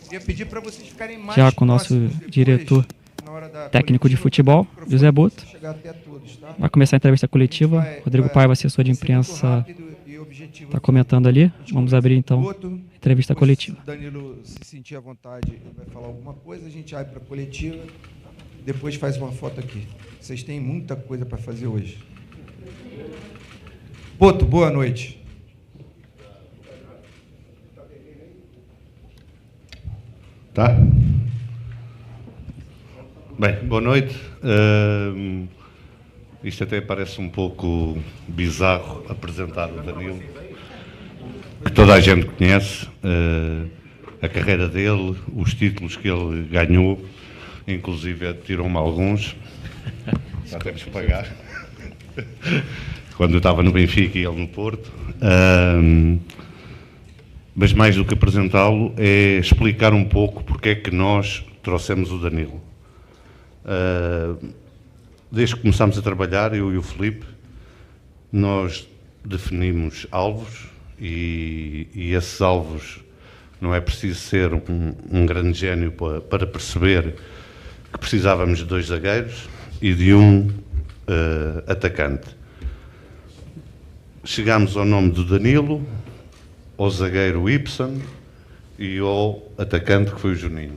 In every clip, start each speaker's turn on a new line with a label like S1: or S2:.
S1: Queria pedir para vocês ficarem mais
S2: já com o nosso diretor técnico de futebol, José Boto. Vai começar a entrevista coletiva. Rodrigo Paiva, assessor de imprensa, está comentando ali. Vamos abrir, então, a entrevista coletiva.
S1: Se o Danilo se sentir à vontade, vai falar alguma coisa, a gente abre para a coletiva, depois faz uma foto aqui. Vocês têm muita coisa para fazer hoje. Boto, boa noite.
S3: Tá? Bem, boa noite. Isto até parece um pouco bizarro apresentar o Danilo, que toda a gente conhece, a carreira dele, os títulos que ele ganhou, inclusive tirou-me alguns, já temos que pagar, quando eu estava no Benfica e ele no Porto. Mas mais do que apresentá-lo, é explicar um pouco porque é que nós trouxemos o Danilo. Desde que começámos a trabalhar, eu e o Filipe, nós definimos alvos e esses alvos não é preciso ser um grande gênio para perceber que precisávamos de 2 zagueiros e de um atacante. Chegámos ao nome do Danilo, ao zagueiro Ibsen e ao atacante que foi o Juninho.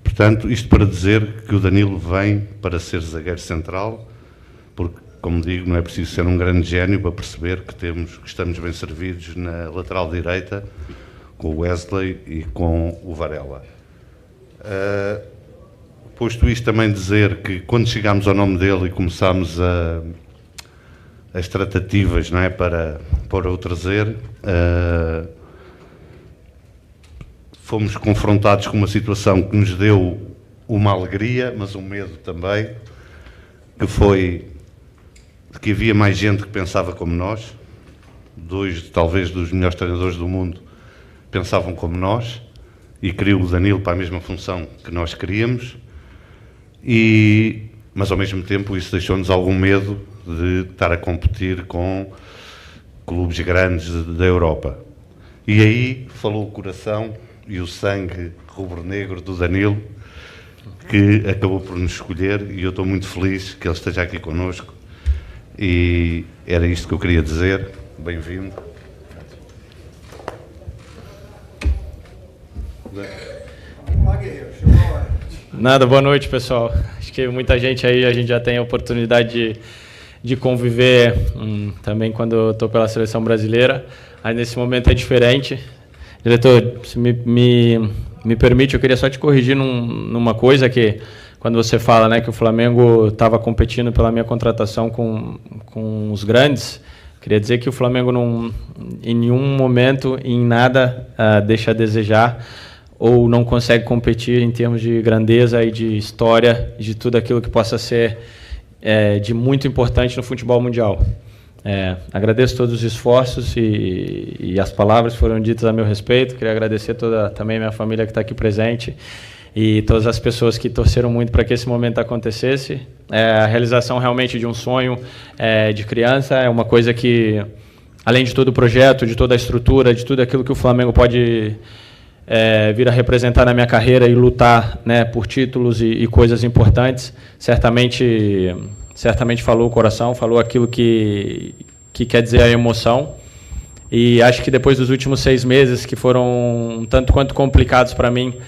S3: Portanto, isto para dizer que o Danilo vem para ser zagueiro central, porque, como digo, não é preciso ser um grande gênio para perceber que estamos bem servidos na lateral direita com o Wesley e com o Varela. Posto isto, também dizer que quando chegámos ao nome dele e começámos as tratativas, não é, para o trazer, fomos confrontados com uma situação que nos deu uma alegria, mas um medo também, que foi de que havia mais gente que pensava como nós. 2, talvez, dos melhores treinadores do mundo pensavam como nós e queriam o Danilo para a mesma função que nós queríamos, mas ao mesmo tempo isso deixou-nos algum medo de estar a competir com clubes grandes da Europa. E aí falou o coração e o sangue rubro-negro do Danilo, que acabou por nos escolher, e eu estou muito feliz que ele esteja aqui connosco, e era isto que eu queria dizer. Bem-vindo.
S4: Nada, boa noite, pessoal. Acho que muita gente aí, a gente já tem a oportunidade de conviver também quando eu estou pela seleção brasileira. Aí nesse momento é diferente. Diretor, se me permite, eu queria só te corrigir numa coisa, que quando você fala, né, que o Flamengo estava competindo pela minha contratação com os grandes, queria dizer que o Flamengo em nenhum momento, em nada, deixa a desejar ou não consegue competir em termos de grandeza e de história, de tudo aquilo que possa ser de muito importante no futebol mundial. Agradeço todos os esforços e as palavras foram ditas a meu respeito. Queria agradecer também a minha família que está aqui presente e todas as pessoas que torceram muito para que esse momento acontecesse. A realização realmente de um sonho de criança é uma coisa que, além de todo o projeto, de toda a estrutura, de tudo aquilo que o Flamengo pode vir a representar na minha carreira e lutar, né, por títulos e coisas importantes, certamente falou o coração, falou aquilo que quer dizer a emoção. E acho que depois dos últimos 6 meses, que foram um tanto quanto complicados para mim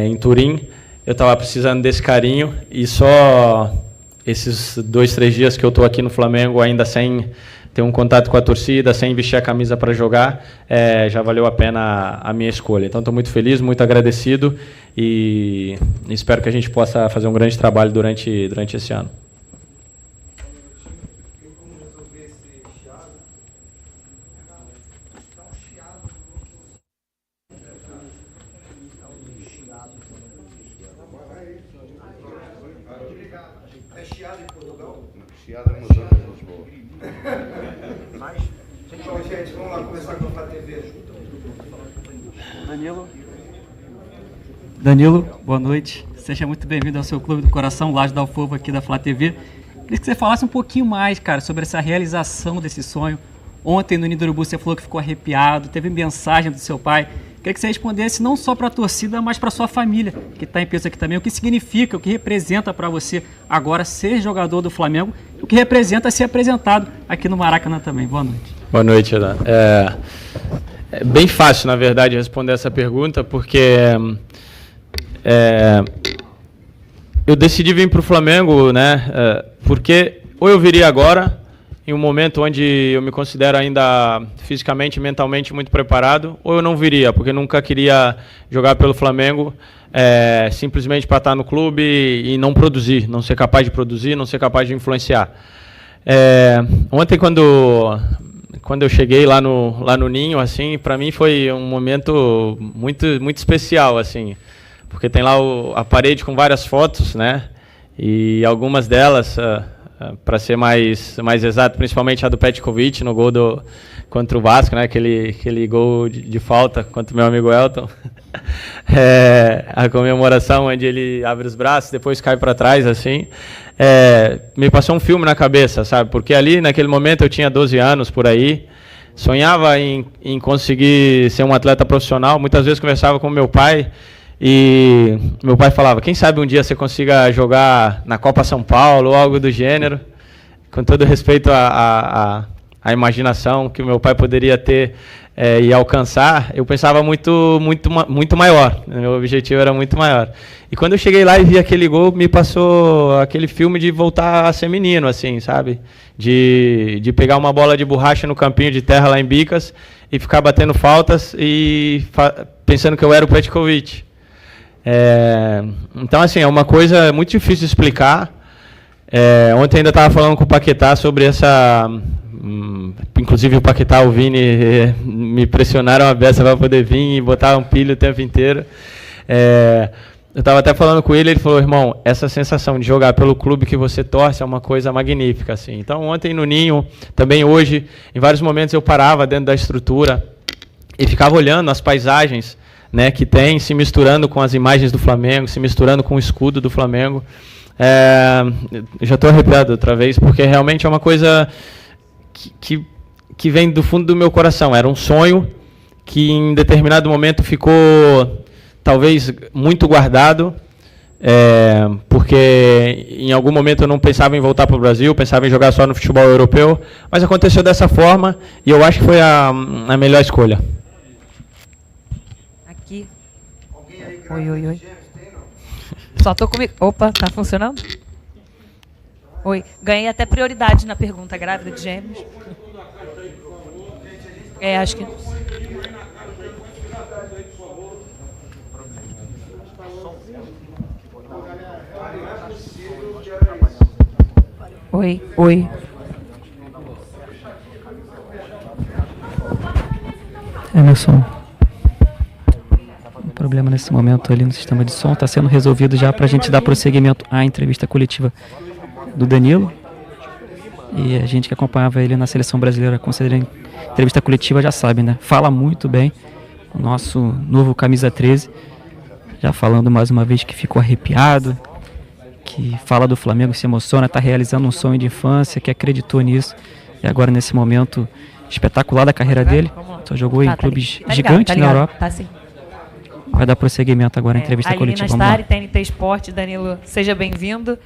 S4: em Turim, eu estava precisando desse carinho, e só esses 2, 3 dias que eu estou aqui no Flamengo, ainda sem ter um contato com a torcida, sem vestir a camisa para jogar, já valeu a pena a minha escolha. Então, estou muito feliz, muito agradecido, e espero que a gente possa fazer um grande trabalho durante esse ano.
S2: Danilo, boa noite. Seja muito bem-vindo ao seu Clube do Coração, Laje da Alfova, aqui da Flá TV. Queria que você falasse um pouquinho mais, cara, sobre essa realização desse sonho. Ontem no Ninho do Urubu você falou que ficou arrepiado, teve mensagem do seu pai. Queria que você respondesse não só para a torcida, mas para a sua família, que está em peso aqui também. O que significa, o que representa para você agora ser jogador do Flamengo, o que representa ser apresentado aqui no Maracanã também. Boa noite.
S4: Boa noite, Ana. É bem fácil, na verdade, responder essa pergunta, porque eu decidi vir para o Flamengo, né? Porque ou eu viria agora, em um momento onde eu me considero ainda fisicamente e mentalmente muito preparado, ou eu não viria, porque nunca queria jogar pelo Flamengo simplesmente para estar no clube e não produzir, não ser capaz de produzir, não ser capaz de influenciar. Ontem, quando eu cheguei lá no Ninho, assim, para mim foi um momento muito, muito especial, assim, porque tem lá a parede com várias fotos, né? E algumas delas, para ser mais exato, principalmente a do Petkovic no gol contra o Vasco, né? Aquele gol de falta contra o meu amigo Elton. A comemoração onde ele abre os braços, depois cai para trás, assim. Me passou um filme na cabeça, sabe? Porque ali, naquele momento, eu tinha 12 anos, por aí. Sonhava em conseguir ser um atleta profissional. Muitas vezes conversava com meu pai e meu pai falava, quem sabe um dia você consiga jogar na Copa São Paulo ou algo do gênero. Com todo respeito à imaginação que o meu pai poderia ter e alcançar, eu pensava muito maior. Meu objetivo era muito maior. E quando eu cheguei lá e vi aquele gol, me passou aquele filme de voltar a ser menino, assim, sabe? De pegar uma bola de borracha no campinho de terra lá em Bicas e ficar batendo faltas e pensando que eu era o Petkovic. Então, assim, é uma coisa muito difícil de explicar. Ontem ainda estava falando com o Paquetá sobre essa... inclusive o Paquetá, o Vini, me pressionaram a beça para poder vir e botar um pilho o tempo inteiro. Eu estava até falando com ele falou, irmão, essa sensação de jogar pelo clube que você torce é uma coisa magnífica, assim. Então, ontem no Ninho, também hoje, em vários momentos eu parava dentro da estrutura e ficava olhando as paisagens, né, que tem, se misturando com as imagens do Flamengo, se misturando com o escudo do Flamengo. Já estou arrepiado outra vez, porque realmente é uma coisa que vem do fundo do meu coração. Era um sonho que em determinado momento ficou talvez muito guardado, porque em algum momento eu não pensava em voltar para o Brasil, pensava em jogar só no futebol europeu, mas aconteceu dessa forma e eu acho que foi a melhor escolha.
S5: Aqui. Oi. Só tô comigo. Opa, tá funcionando? Oi. Ganhei até prioridade na pergunta, grávida de gêmeos. Acho que... Oi.
S2: Emerson, um problema nesse momento ali no sistema de som, está sendo resolvido já para a gente dar prosseguimento à entrevista coletiva do Danilo. E a gente que acompanhava ele na seleção brasileira, considerando entrevista coletiva, já sabe, né? Fala muito bem, o nosso novo camisa 13, já falando mais uma vez que ficou arrepiado, que fala do Flamengo, se emociona, está realizando um sonho de infância, que acreditou nisso, e agora nesse momento espetacular da carreira dele, só jogou em clubes gigantes na Europa.
S5: Tá sim.
S2: Vai dar prosseguimento agora à entrevista coletiva.
S5: Vamos lá. TNT Esporte, Danilo, seja bem-vindo.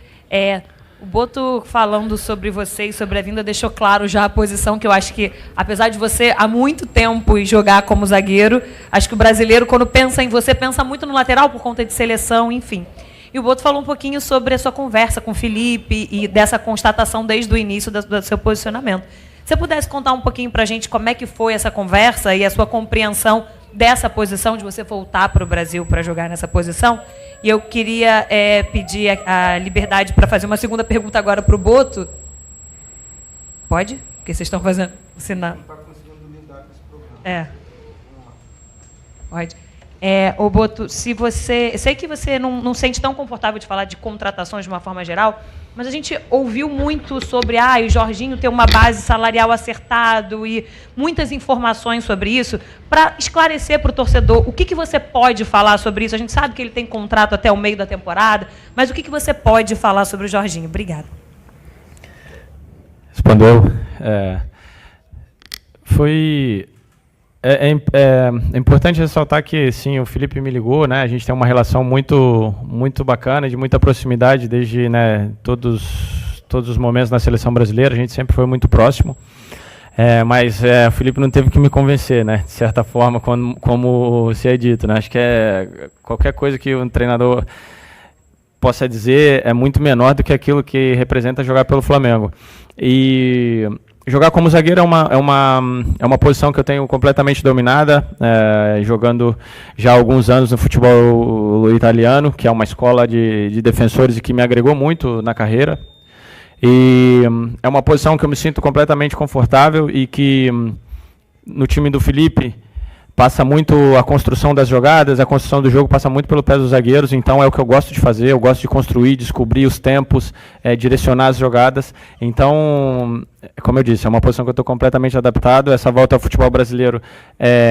S5: O Boto, falando sobre você e sobre a vinda, deixou claro já a posição que eu acho que, apesar de você há muito tempo jogar como zagueiro, acho que o brasileiro, quando pensa em você, pensa muito no lateral por conta de seleção, enfim. E o Boto falou um pouquinho sobre a sua conversa com o Felipe e dessa constatação desde o início do seu posicionamento. Se você pudesse contar um pouquinho para a gente como é que foi essa conversa e a sua compreensão dessa posição, de você voltar para o Brasil para jogar nessa posição. E eu queria pedir a liberdade para fazer uma segunda pergunta agora para o Boto. Pode? Porque vocês estão fazendo sinal. Não está conseguindo lidar com esse problema. Pode. Ô Boto, se você... Eu sei que você não sente tão confortável de falar de contratações de uma forma geral, mas a gente ouviu muito sobre o Jorginho ter uma base salarial acertado e muitas informações sobre isso. Para esclarecer para o torcedor, o que você pode falar sobre isso? A gente sabe que ele tem contrato até o meio da temporada, mas o que você pode falar sobre o Jorginho? Obrigada.
S4: Respondeu. É importante ressaltar que, sim, o Felipe me ligou, né? A gente tem uma relação muito bacana, de muita proximidade, desde, né, todos os momentos na seleção brasileira, a gente sempre foi muito próximo. Mas o Felipe não teve que me convencer, né? De certa forma, como se é dito, né? Acho que qualquer coisa que um treinador possa dizer é muito menor do que aquilo que representa jogar pelo Flamengo. E jogar como zagueiro é uma posição que eu tenho completamente dominada, jogando já há alguns anos no futebol italiano, que é uma escola de defensores e que me agregou muito na carreira. E é uma posição que eu me sinto completamente confortável e que no time do Felipe passa muito a construção das jogadas, a construção do jogo passa muito pelo pé dos zagueiros, então é o que eu gosto de fazer, eu gosto de construir, descobrir os tempos, direcionar as jogadas. Então, como eu disse, é uma posição que eu estou completamente adaptado. Essa volta ao futebol brasileiro,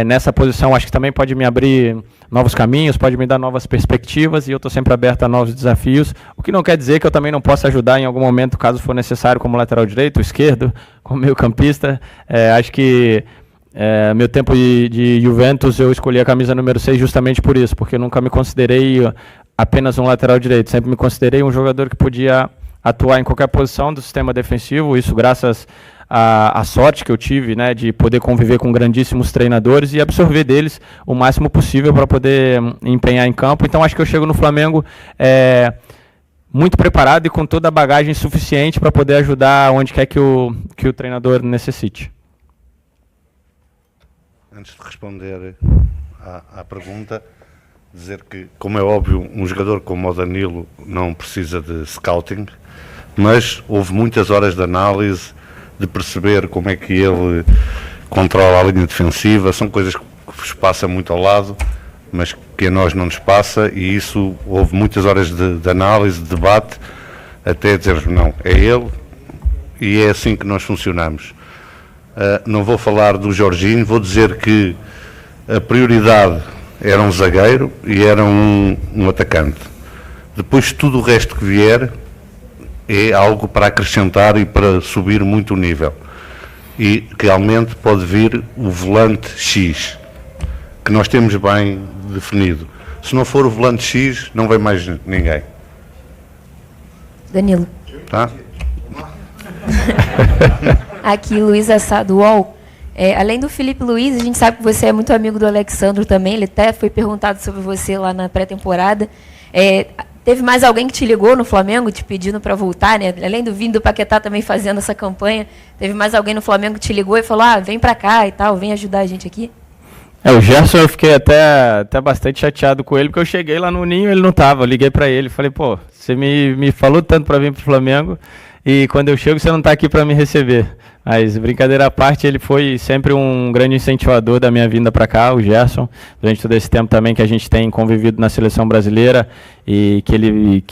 S4: nessa posição, acho que também pode me abrir novos caminhos, pode me dar novas perspectivas, e eu estou sempre aberto a novos desafios, o que não quer dizer que eu também não possa ajudar em algum momento, caso for necessário, como lateral direito, esquerdo, como meio campista. Acho que meu tempo de Juventus, eu escolhi a camisa número 6 justamente por isso, porque eu nunca me considerei apenas um lateral direito, sempre me considerei um jogador que podia atuar em qualquer posição do sistema defensivo, isso graças à sorte que eu tive, né, de poder conviver com grandíssimos treinadores e absorver deles o máximo possível para poder empenhar em campo. Então acho que eu chego no Flamengo muito preparado e com toda a bagagem suficiente para poder ajudar onde quer que o treinador necessite.
S3: Antes de responder à pergunta, dizer que, como é óbvio, um jogador como o Danilo não precisa de scouting, mas houve muitas horas de análise, de perceber como é que ele controla a linha defensiva. São coisas que vos passa muito ao lado, mas que a nós não nos passa, e isso houve muitas horas de análise, de debate, até dizer não, é ele, e é assim que nós funcionamos. Não vou falar do Jorginho, vou dizer que a prioridade era um zagueiro e era um atacante. Depois tudo o resto que vier é algo para acrescentar e para subir muito o nível. E realmente pode vir o volante X, que nós temos bem definido. Se não for o volante X, não vem mais ninguém.
S6: Danilo.
S3: Tá?
S6: Aqui, Luiz Assado UOL. Além do Felipe Luiz, a gente sabe que você é muito amigo do Alexandro também, ele até foi perguntado sobre você lá na pré-temporada. Teve mais alguém que te ligou no Flamengo, te pedindo para voltar, né? Além do Vini do Paquetá também fazendo essa campanha, teve mais alguém no Flamengo que te ligou e falou, vem para cá e tal, vem ajudar a gente aqui?
S4: O Gerson, eu fiquei até bastante chateado com ele, porque eu cheguei lá no Ninho e ele não estava. Eu liguei para ele, falei, pô, você me falou tanto para vir para o Flamengo, e quando eu chego você não está aqui para me receber. Mas, brincadeira à parte, ele foi sempre um grande incentivador da minha vinda para cá, o Gerson, durante todo esse tempo também que a gente tem convivido na seleção brasileira, e que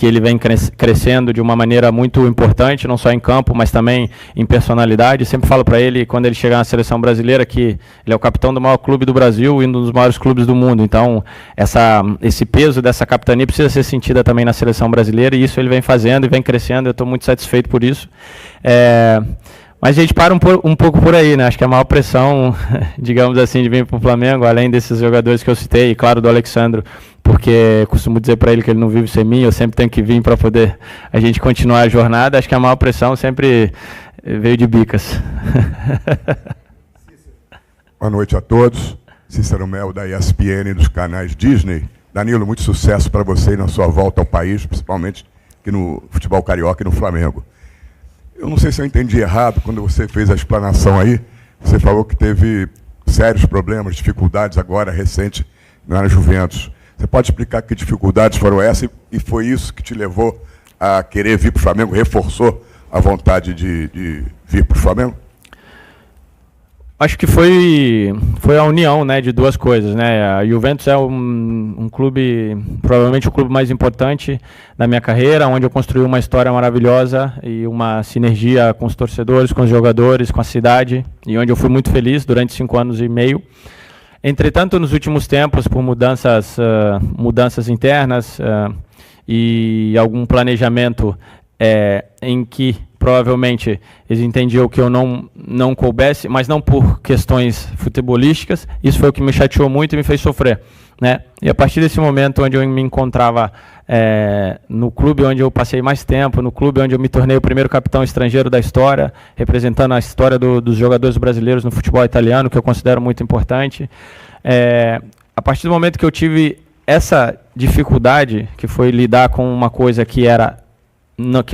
S4: ele vem crescendo de uma maneira muito importante, não só em campo, mas também em personalidade. Eu sempre falo para ele, quando ele chegar na seleção brasileira, que ele é o capitão do maior clube do Brasil e um dos maiores clubes do mundo. Então, esse peso dessa capitania precisa ser sentida também na seleção brasileira, e isso ele vem fazendo e vem crescendo. Eu estou muito satisfeito por isso. Mas a gente para um pouco por aí, né? Acho que a maior pressão, digamos assim, de vir para o Flamengo, além desses jogadores que eu citei, e claro, do Alexandro, porque costumo dizer para ele que ele não vive sem mim, eu sempre tenho que vir para poder a gente continuar a jornada. Acho que a maior pressão sempre veio de Bicas.
S7: Boa noite a todos. Cícero Mel, da ESPN, dos canais Disney. Danilo, muito sucesso para você e na sua volta ao país, principalmente aqui no futebol carioca e no Flamengo. Eu não sei se eu entendi errado, quando você fez a explanação aí, você falou que teve sérios problemas, dificuldades agora, recente, na Juventus. Você pode explicar que dificuldades foram essas e foi isso que te levou a querer vir para o Flamengo, reforçou a vontade de vir para o Flamengo?
S4: Acho que foi a união, né, de duas coisas, né? A Juventus é um clube, provavelmente o clube mais importante da minha carreira, onde eu construí uma história maravilhosa e uma sinergia com os torcedores, com os jogadores, com a cidade, e onde eu fui muito feliz durante 5 anos e meio. Entretanto, nos últimos tempos, por mudanças internas e algum planejamento em que provavelmente eles entendiam que eu não coubesse, mas não por questões futebolísticas. Isso foi o que me chateou muito e me fez sofrer, né? E a partir desse momento onde eu me encontrava no clube onde eu passei mais tempo, no clube onde eu me tornei o primeiro capitão estrangeiro da história, representando a história dos jogadores brasileiros no futebol italiano, que eu considero muito importante, a partir do momento que eu tive essa dificuldade, que foi lidar com uma coisa que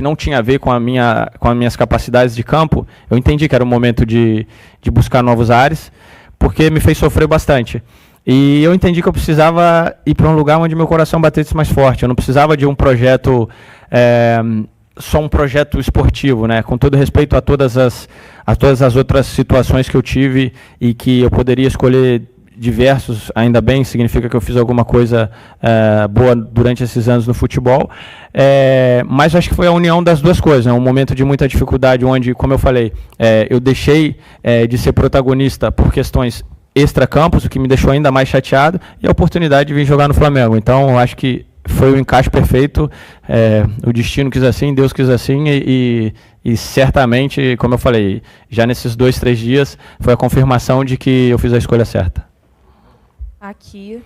S4: não tinha a ver com as minhas capacidades de campo, eu entendi que era o momento de buscar novos ares, porque me fez sofrer bastante. E eu entendi que eu precisava ir para um lugar onde meu coração batesse mais forte. Eu não precisava de um projeto, só um projeto esportivo, né? Com todo respeito a todas as outras situações que eu tive e que eu poderia escolher diversos, ainda bem, significa que eu fiz alguma coisa boa durante esses anos no futebol, mas acho que foi a união das duas coisas, né? Um momento de muita dificuldade onde, como eu falei, eu deixei de ser protagonista por questões extra-campos, o que me deixou ainda mais chateado, e a oportunidade de vir jogar no Flamengo. Então, eu acho que foi o encaixe perfeito, o destino quis assim, Deus quis assim, e certamente, como eu falei, já nesses 2, 3 dias, foi a confirmação de que eu fiz a escolha certa.
S8: Aqui,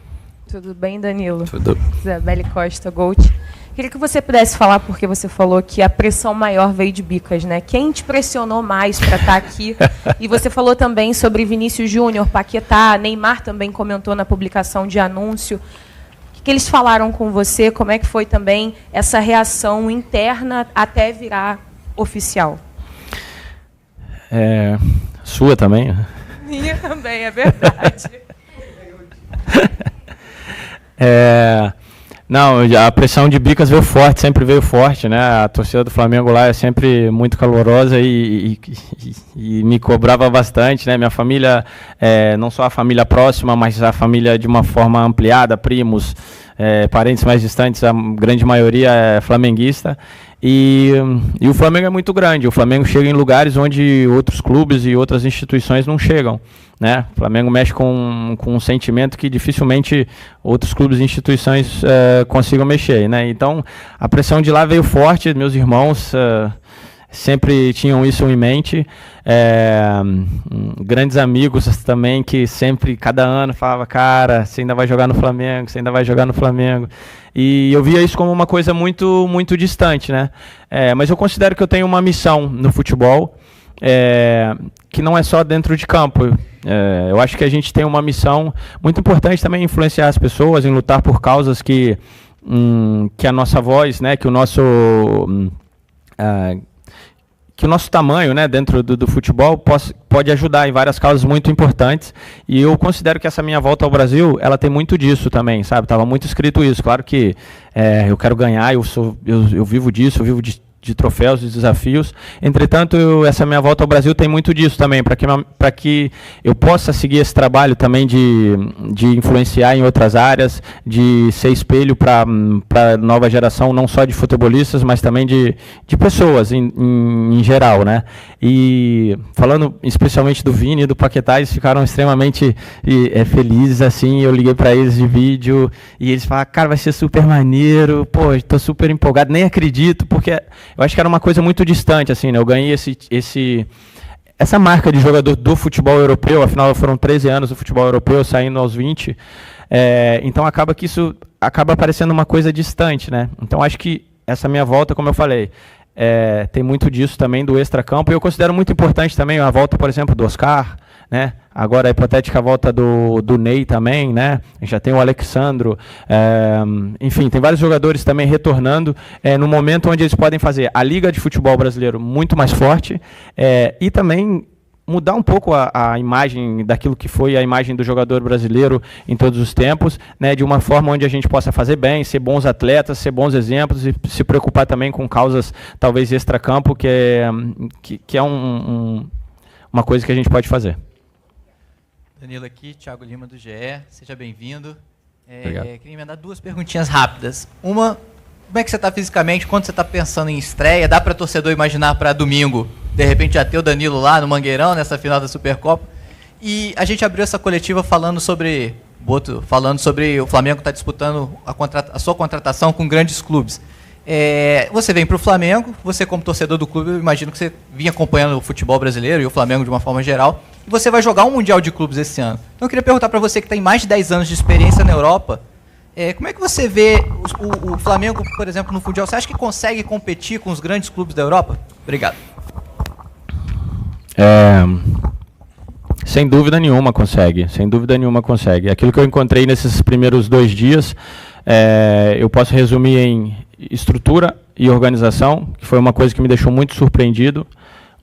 S8: tudo bem, Danilo?
S4: Tudo.
S8: Isabelle Costa, Gold. Queria que você pudesse falar, porque você falou que a pressão maior veio de Bicas, né? Quem te pressionou mais para estar aqui? E você falou também sobre Vinícius Júnior, Paquetá, Neymar também comentou na publicação de anúncio. O que eles falaram com você? Como é que foi também essa reação interna até virar oficial?
S4: Sua também?
S8: Minha também, é verdade.
S4: Não, a pressão de Bicas veio forte, sempre veio forte, né? A torcida do Flamengo lá é sempre muito calorosa e me cobrava bastante, né? Minha família, não só a família próxima, mas a família de uma forma ampliada, primos, parentes mais distantes, a grande maioria é flamenguista. E o Flamengo é muito grande, o Flamengo chega em lugares onde outros clubes e outras instituições não chegam, né? O Flamengo mexe com um sentimento que dificilmente outros clubes e instituições consigam mexer, né? Então, a pressão de lá veio forte, meus irmãos sempre tinham isso em mente, grandes amigos também que sempre, cada ano, falavam, cara, você ainda vai jogar no Flamengo, você ainda vai jogar no Flamengo. E eu via isso como uma coisa muito, muito distante, né? Mas eu considero que eu tenho uma missão no futebol, que não é só dentro de campo. Eu acho que a gente tem uma missão muito importante também em influenciar as pessoas, em lutar por causas que a nossa voz, né, que o nosso tamanho, né, dentro do futebol pode ajudar em várias causas muito importantes, e eu considero que essa minha volta ao Brasil, ela tem muito disso também, sabe? Estava muito escrito isso. Claro que eu quero ganhar, eu vivo disso, eu vivo de troféus, de desafios. Entretanto, essa minha volta ao Brasil tem muito disso também, para que eu possa seguir esse trabalho também de influenciar em outras áreas, de ser espelho para a nova geração, não só de futebolistas, mas também de pessoas em geral, né? E falando especialmente do Vini e do Paquetá, eles ficaram extremamente felizes, assim. Eu liguei para eles de vídeo e eles falaram, cara, vai ser super maneiro, pô, estou super empolgado, nem acredito, porque eu acho que era uma coisa muito distante, assim, né? Eu ganhei essa marca de jogador do futebol europeu, afinal foram 13 anos do futebol europeu, saindo aos 20, então acaba que isso acaba parecendo uma coisa distante, né? Então acho que essa minha volta, como eu falei, tem muito disso também do extracampo, e eu considero muito importante também a volta, por exemplo, do Oscar, né? Agora a hipotética volta do Ney também, né? Já tem o Alexandro, enfim, tem vários jogadores também retornando no momento onde eles podem fazer a Liga de Futebol Brasileiro muito mais forte, e também mudar um pouco a imagem daquilo que foi a imagem do jogador brasileiro em todos os tempos, né, de uma forma onde a gente possa fazer bem, ser bons atletas, ser bons exemplos e se preocupar também com causas talvez extracampo, que é uma coisa que a gente pode fazer.
S9: Danilo aqui, Thiago Lima do GE, seja bem-vindo.
S4: Obrigado.
S9: Queria emendar 2 perguntinhas rápidas. Uma, como é que você está fisicamente, quando você está pensando em estreia, dá para torcedor imaginar para domingo, de repente já ter o Danilo lá no Mangueirão, nessa final da Supercopa? E a gente abriu essa coletiva falando sobre o Flamengo está disputando a sua contratação com grandes clubes. Você vem para o Flamengo, você como torcedor do clube, eu imagino que você vinha acompanhando o futebol brasileiro e o Flamengo de uma forma geral, e você vai jogar um Mundial de Clubes esse ano. Então eu queria perguntar para você que tem mais de 10 anos de experiência na Europa, como é que você vê o Flamengo, por exemplo, no Mundial? Você acha que consegue competir com os grandes clubes da Europa? Obrigado.
S4: Sem dúvida nenhuma consegue, sem dúvida nenhuma consegue. Aquilo que eu encontrei nesses primeiros 2 dias, eu posso resumir em estrutura e organização, que foi uma coisa que me deixou muito surpreendido.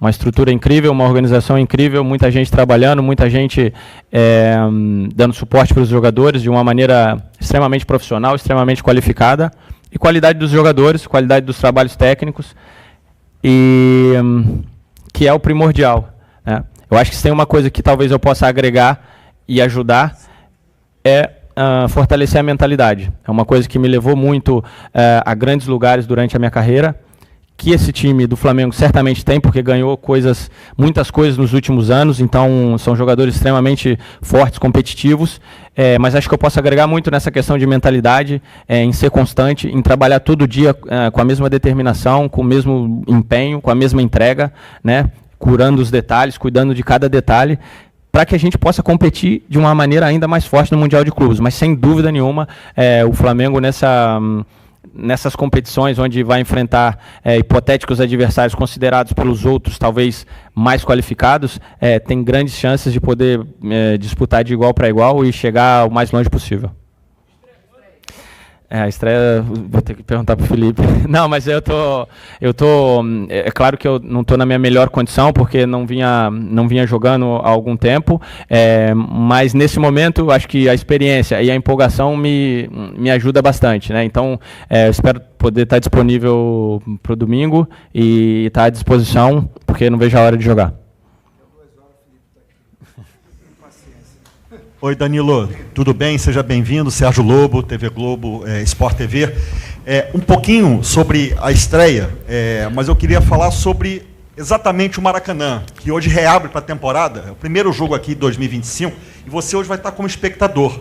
S4: Uma estrutura incrível, uma organização incrível, muita gente trabalhando, muita gente dando suporte para os jogadores de uma maneira extremamente profissional, extremamente qualificada, e qualidade dos jogadores, qualidade dos trabalhos técnicos, e que é o primordial, né? Eu acho que se tem uma coisa que talvez eu possa agregar e ajudar, fortalecer a mentalidade. É uma coisa que me levou muito a grandes lugares durante a minha carreira, que esse time do Flamengo certamente tem, porque ganhou muitas coisas nos últimos anos, então são jogadores extremamente fortes, competitivos, mas acho que eu posso agregar muito nessa questão de mentalidade, em ser constante, em trabalhar todo dia com a mesma determinação, com o mesmo empenho, com a mesma entrega, né? Curando os detalhes, cuidando de cada detalhe, para que a gente possa competir de uma maneira ainda mais forte no Mundial de Clubes. Mas, sem dúvida nenhuma, o Flamengo nessas competições onde vai enfrentar hipotéticos adversários considerados pelos outros talvez mais qualificados, tem grandes chances de poder disputar de igual para igual e chegar o mais longe possível. A estreia, vou ter que perguntar para o Felipe. Não, mas é claro que eu não estou na minha melhor condição, porque não vinha jogando há algum tempo, mas nesse momento acho que a experiência e a empolgação me ajuda bastante, né? Então, espero poder estar disponível para o domingo e estar à disposição, porque não vejo a hora de jogar.
S10: Oi, Danilo, tudo bem? Seja bem-vindo. Sérgio Lobo, TV Globo, Sport TV. Um pouquinho sobre a estreia, mas eu queria falar sobre exatamente o Maracanã, que hoje reabre para a temporada, é o primeiro jogo aqui de 2025, e você hoje vai estar como espectador.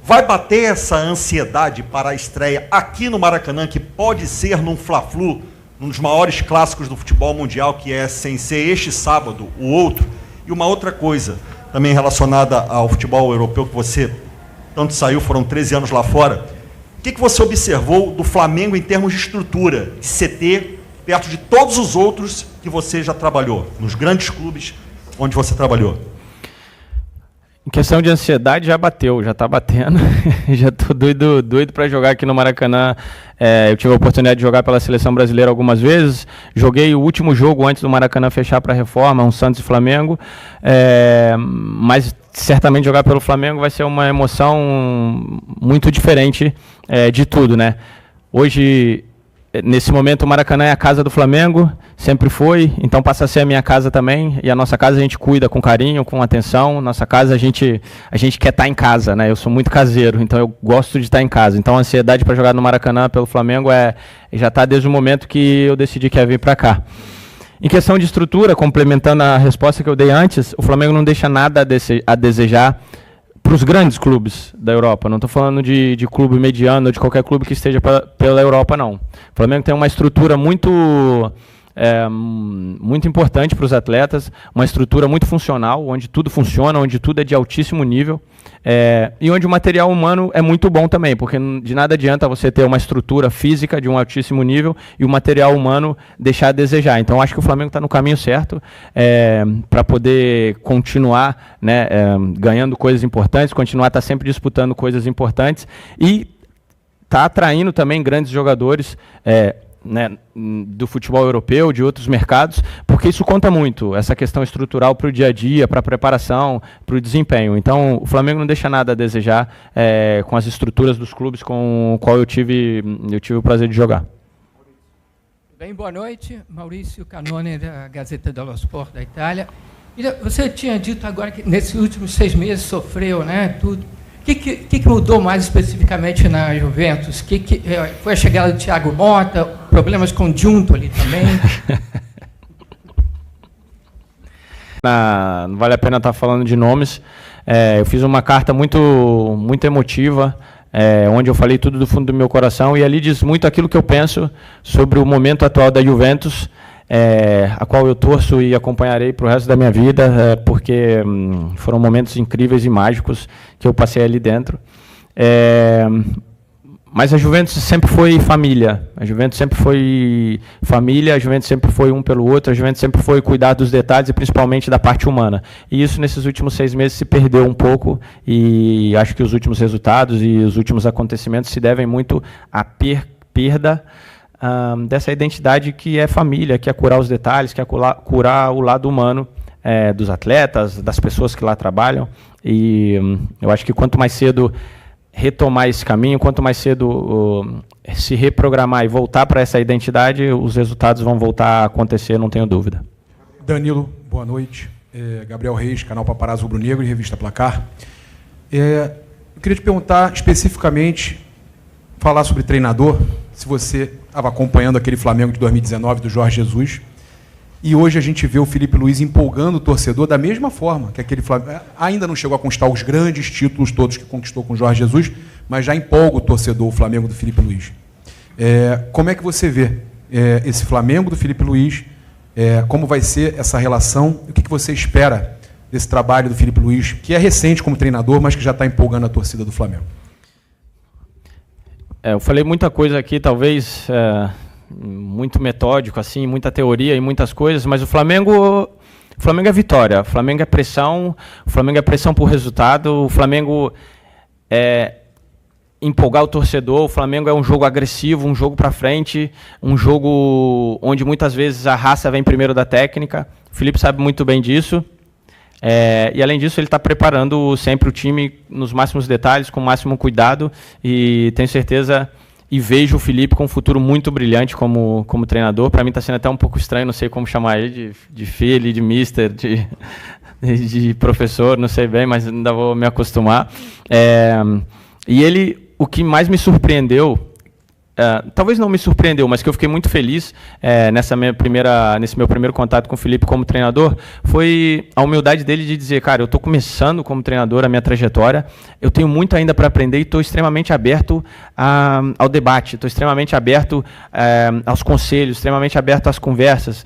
S10: Vai bater essa ansiedade para a estreia aqui no Maracanã, que pode ser num Fla-Flu, um dos maiores clássicos do futebol mundial, que é, sem ser este sábado, o outro? E uma outra coisa, também relacionada ao futebol europeu, que você tanto saiu, foram 13 anos lá fora. O que você observou do Flamengo em termos de estrutura, de CT, perto de todos os outros que você já trabalhou, nos grandes clubes onde você trabalhou?
S4: Em questão de ansiedade, já bateu, já está batendo. Já estou doido para jogar aqui no Maracanã. Eu tive a oportunidade de jogar pela Seleção Brasileira algumas vezes. Joguei o último jogo antes do Maracanã fechar para a reforma, um Santos e Flamengo. Mas certamente jogar pelo Flamengo vai ser uma emoção muito diferente de tudo, né? Hoje, nesse momento, o Maracanã é a casa do Flamengo, sempre foi, então passa a ser a minha casa também, e a nossa casa a gente cuida com carinho, com atenção. Nossa casa a gente quer estar em casa, né? Eu sou muito caseiro, então eu gosto de estar em casa. Então a ansiedade para jogar no Maracanã pelo Flamengo já está desde o momento que eu decidi que ia vir para cá. Em questão de estrutura, complementando a resposta que eu dei antes, o Flamengo não deixa nada a desejar para os grandes clubes da Europa. Não estou falando de clube mediano ou de qualquer clube que esteja pela Europa, não. O Flamengo tem uma estrutura muito importante para os atletas, uma estrutura muito funcional, onde tudo funciona, onde tudo é de altíssimo nível, e onde o material humano é muito bom também, porque de nada adianta você ter uma estrutura física de um altíssimo nível e o material humano deixar a desejar. Então, acho que o Flamengo está no caminho certo para poder continuar, né, ganhando coisas importantes, continuar sempre disputando coisas importantes e está atraindo também grandes jogadores, né, do futebol europeu, de outros mercados, porque isso conta muito, essa questão estrutural para o dia a dia, para a preparação, para o desempenho. Então, o Flamengo não deixa nada a desejar com as estruturas dos clubes com o qual eu tive o prazer de jogar.
S11: Bem, boa noite. Maurício Canone, da Gazzetta dello Sport da Itália. Você tinha dito agora que nesses últimos 6 meses sofreu, né, tudo. O que mudou mais especificamente na Juventus? Foi a chegada do Thiago Motta, problemas com Junto ali também?
S4: Não vale a pena estar falando de nomes. Eu fiz uma carta muito emotiva onde eu falei tudo do fundo do meu coração, e ali diz muito aquilo que eu penso sobre o momento atual da Juventus, a qual eu torço e acompanharei para o resto da minha vida, porque foram momentos incríveis e mágicos que eu passei ali dentro. Mas a Juventus sempre foi família, a Juventus sempre foi família, a Juventus sempre foi um pelo outro, a Juventus sempre foi cuidar dos detalhes e principalmente da parte humana. E isso nesses últimos 6 meses se perdeu um pouco, e acho que os últimos resultados e os últimos acontecimentos se devem muito à perda dessa identidade que é família, que é curar os detalhes, que é curar o lado humano dos atletas, das pessoas que lá trabalham. E eu acho que quanto mais cedo retomar esse caminho, quanto mais cedo se reprogramar e voltar para essa identidade, os resultados vão voltar a acontecer, não tenho dúvida.
S12: Danilo, boa noite. Gabriel Reis, canal Paparazzo Rubro Negro e Revista Placar. Eu queria te perguntar especificamente, falar sobre treinador, se você estava acompanhando aquele Flamengo de 2019 do Jorge Jesus, e hoje a gente vê o Filipe Luiz empolgando o torcedor da mesma forma que aquele Flamengo. Ainda não chegou a conquistar os grandes títulos todos que conquistou com o Jorge Jesus, mas já empolga o torcedor, o Flamengo do Filipe Luiz. Como é que você vê esse Flamengo do Filipe Luiz? Como vai ser essa relação? O que você espera desse trabalho do Filipe Luiz, que é recente como treinador, mas que já está empolgando a torcida do Flamengo?
S4: Eu falei muita coisa aqui, talvez muito metódico, assim, muita teoria e muitas coisas, mas o Flamengo é vitória, o Flamengo é pressão, o Flamengo é pressão por resultado, o Flamengo é empolgar o torcedor, o Flamengo é um jogo agressivo, um jogo para frente, um jogo onde muitas vezes a raça vem primeiro da técnica. O Felipe sabe muito bem disso. E além disso, ele está preparando sempre o time nos máximos detalhes, com o máximo cuidado, e tenho certeza e vejo o Felipe com um futuro muito brilhante como treinador. Para mim está sendo até um pouco estranho, não sei como chamar ele, de filho, de mister, de professor, não sei bem, mas ainda vou me acostumar. E ele, o que mais me surpreendeu, talvez não me surpreendeu, mas que eu fiquei muito feliz nesse meu primeiro contato com o Felipe como treinador, foi a humildade dele de dizer, cara, eu estou começando como treinador a minha trajetória, eu tenho muito ainda para aprender e estou extremamente aberto ao debate, estou extremamente aberto aos conselhos, extremamente aberto às conversas.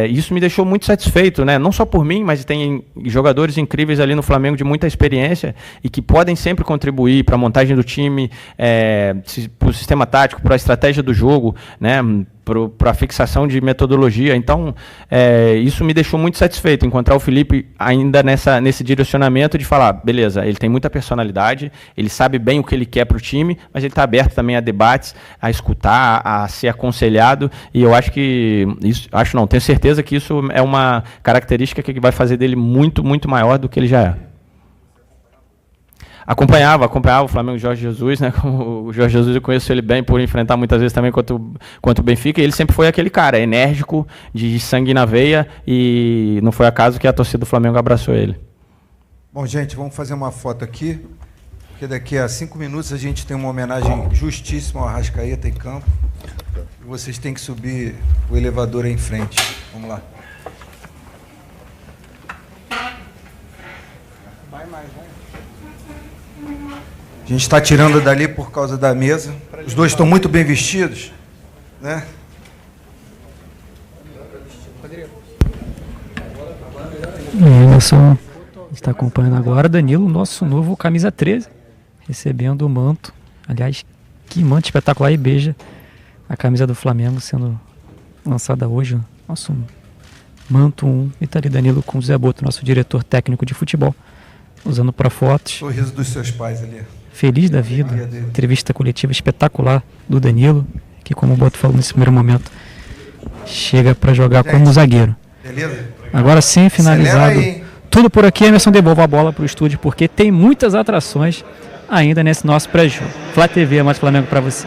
S4: Isso me deixou muito satisfeito, né? Não só por mim, mas tem jogadores incríveis ali no Flamengo de muita experiência e que podem sempre contribuir para a montagem do time, para o sistema tático, para a estratégia do jogo, né, para a fixação de metodologia. Então, isso me deixou muito satisfeito, encontrar o Felipe ainda nesse direcionamento de falar, beleza, ele tem muita personalidade, ele sabe bem o que ele quer para o time, mas ele está aberto também a debates, a escutar, a ser aconselhado, e eu acho que, tenho certeza que isso é uma característica que vai fazer dele muito, muito maior do que ele já é. Acompanhava o Flamengo Jorge Jesus, né? O Jorge Jesus eu conheço ele bem por enfrentar muitas vezes também contra o Benfica, e ele sempre foi aquele cara enérgico, de sangue na veia, e não foi acaso que a torcida do Flamengo abraçou ele.
S1: Bom, gente, vamos fazer uma foto aqui, porque daqui a 5 minutos a gente tem uma homenagem justíssima ao Arrascaeta em campo, e vocês têm que subir o elevador aí em frente. Vamos lá. A gente está tirando dali por causa da mesa. Os dois estão muito bem vestidos, né?
S2: Emerson está acompanhando agora. Danilo, nosso novo camisa 13, recebendo o manto. Aliás, que manto espetacular, e beija a camisa do Flamengo sendo lançada hoje. Nosso manto 1. E está ali Danilo com o Zé Boto, nosso diretor técnico de futebol, usando para fotos.
S1: Sorriso dos seus pais ali.
S2: Feliz da vida, entrevista coletiva espetacular do Danilo, que, como o Boto falou nesse primeiro momento, chega para jogar como zagueiro.
S1: Beleza?
S2: Agora sim, finalizado tudo por aqui. Emerson, devolva a bola para o estúdio, porque tem muitas atrações ainda nesse nosso pré-jogo. Flá TV, mais Flamengo para você.